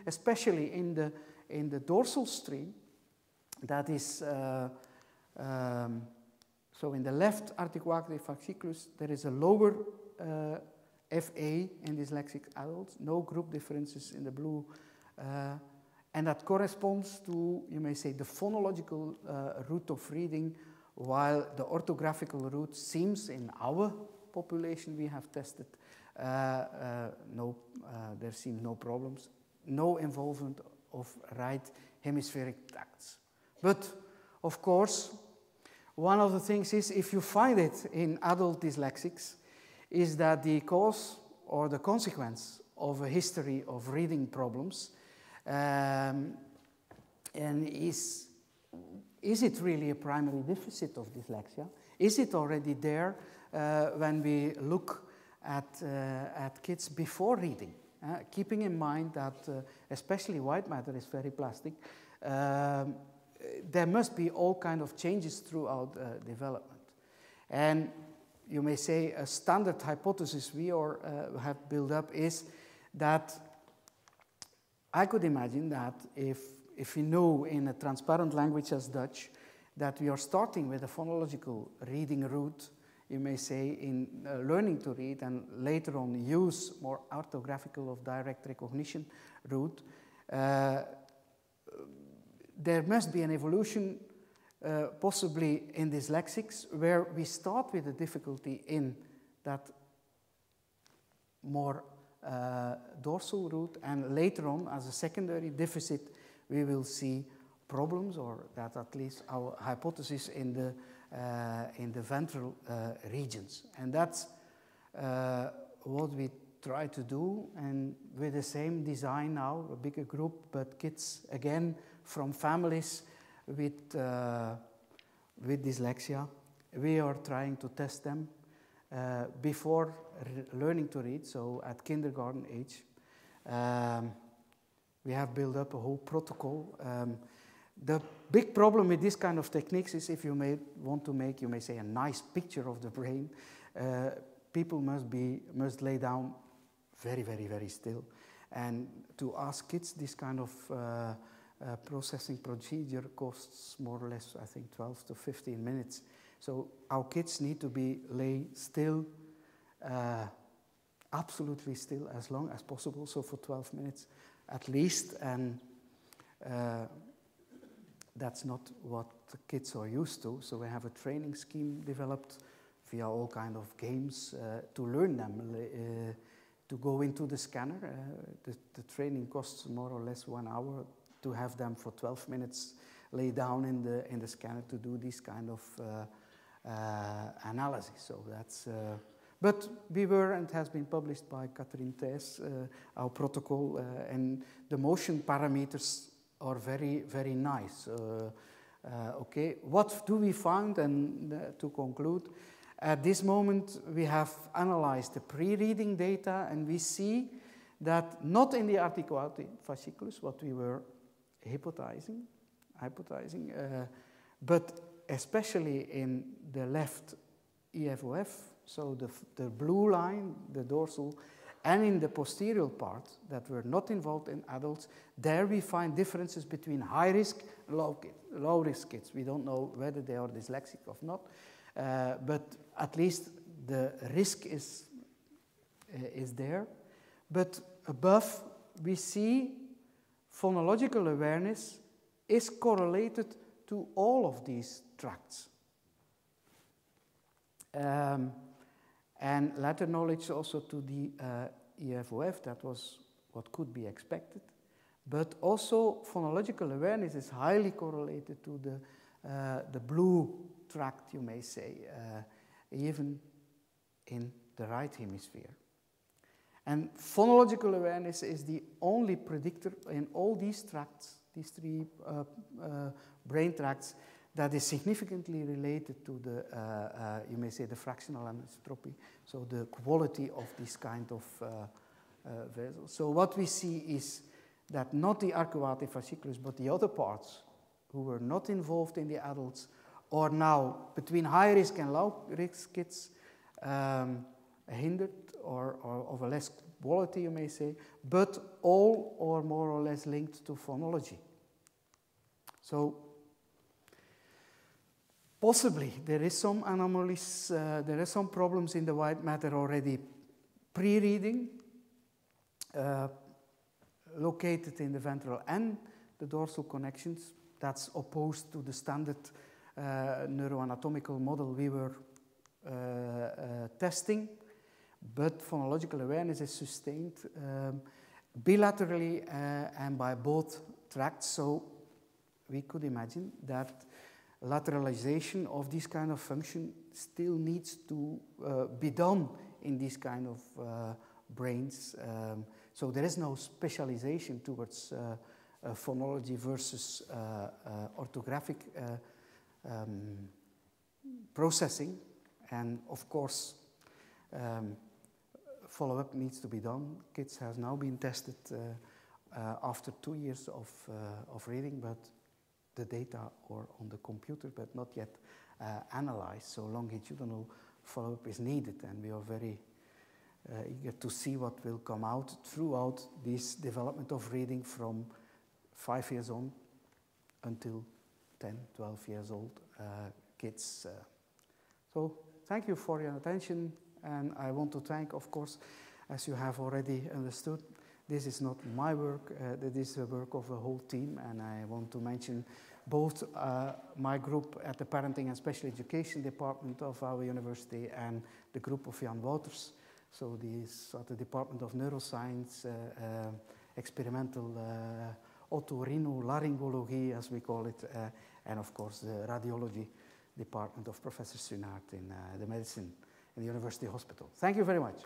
especially in the dorsal stream, that is, so in the left articulated fasciculus, there is a lower FA in dyslexic adults, no group differences in the blue, and that corresponds to, you may say, the phonological route of reading, while the orthographical route seems in our population we have tested, there seem no problems, no involvement of right hemispheric tracts. But, of course, one of the things is, if you find it in adult dyslexics, is that the cause or the consequence of a history of reading problems, and is it really a primary deficit of dyslexia? Is it already there when we look at kids before reading? Keeping in mind that especially white matter is very plastic, there must be all kind of changes throughout development. And you may say a standard hypothesis we have built up is that I could imagine that if we know in a transparent language as Dutch that we are starting with a phonological reading route, you may say in learning to read and later on use more orthographical of direct recognition route, there must be an evolution possibly in dyslexics where we start with a difficulty in that more dorsal route, and later on as a secondary deficit we will see problems, or that at least our hypothesis in the ventral regions. And that's what we try to do, and with the same design now, a bigger group, but kids again from families with dyslexia. We are trying to test them before learning to read, so at kindergarten age. We have built up a whole protocol. The big problem with this kind of techniques is if you want to make, you may say, a nice picture of the brain, people must lay down very, very, very still. And to ask kids this kind of processing procedure costs more or less, I think, 12 to 15 minutes. So our kids need to be lay still, absolutely still as long as possible, so for 12 minutes at least, and that's not what the kids are used to. So we have a training scheme developed via all kind of games to learn them to go into the scanner. The training costs more or less 1 hour to have them for 12 minutes lay down in the scanner to do this kind of analysis. So that's, but we were, and it has been published by Catherine Thijs, our protocol, and the motion parameters are very, very nice. Okay, what do we find? And to conclude, at this moment we have analyzed the pre-reading data, and we see that not in the articulated fasciculus, what we were hypothesizing, but especially in the left EFOF, so the blue line, the dorsal, and in the posterior part that were not involved in adults, there we find differences between high risk and low risk kids. We don't know whether they are dyslexic or not, but at least the risk is there. But above, we see phonological awareness is correlated to all of these tracts. And latter knowledge also to the EFOF, that was what could be expected. But also phonological awareness is highly correlated to the blue tract, you may say, even in the right hemisphere. And phonological awareness is the only predictor in all these tracts, these three brain tracts, that is significantly related to the, you may say, the fractional anisotropy, so the quality of this kind of vessels. So what we see is that not the arcuate fasciculus, but the other parts who were not involved in the adults are now, between high risk and low risk kids, hindered or of a less quality, you may say, but all are more or less linked to phonology. So possibly there is some anomalies, there are some problems in the white matter already pre-reading, located in the ventral and the dorsal connections. That's opposed to the standard neuroanatomical model we were testing, but phonological awareness is sustained bilaterally and by both tracts, so we could imagine that lateralization of this kind of function still needs to be done in these kind of brains. So there is no specialization towards phonology versus orthographic processing, and of course follow-up needs to be done. Kids have now been tested after 2 years of reading, but the data are on the computer but not yet analyzed, so longitudinal follow-up is needed, and we are very eager to see what will come out throughout this development of reading from 5 years on until 10, 12 years old kids. So thank you for your attention, and I want to thank, of course, as you have already understood, this is not my work, that is the work of the whole team, and I want to mention both my group at the Parenting and Special Education Department of our university and the group of Jan Wouters. So these are the Department of Neuroscience, experimental otorhinolaryngology, as we call it, and of course the radiology department of Professor Sunaert in the medicine in the University Hospital. Thank you very much.